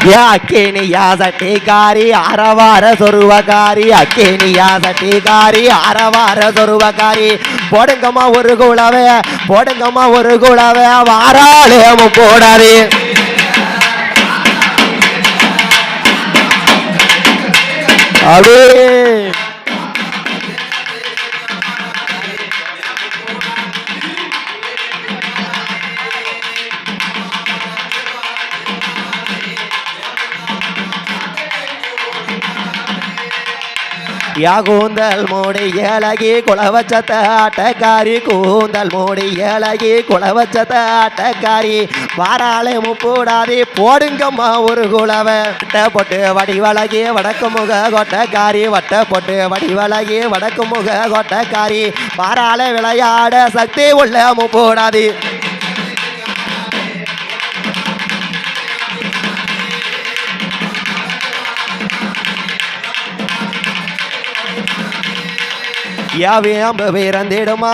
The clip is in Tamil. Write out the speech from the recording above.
அக்கேனியா சட்டிகாரி அரவார சொருவகாரி அக்கேனியா சட்டிகாரி அரவார சொருவகாரி போடுங்கம்மா ஒரு குளவே போடுங்கம்மா ஒரு குளவே வாராளேமும் போடாதே அவே கூந்தல் மூடி ஏழகி குளவச்சத்த ஆட்டக்காரி கூந்தல் மூடி ஏழகி குளவச்சத்த ஆட்டக்காரி வாராளே முப்பூடாதி போடுங்கம்மா ஒரு குளவை வட்ட போட்டு வடிவழகி வடக்கு முக கொட்டக்காரி வட்ட போட்டு வடிவழகி வடக்கு முக கொட்டக்காரி வாராளே விளையாட சக்தி உள்ள முப்பூடாதி யாவே அம்பு வீரந்திடுமா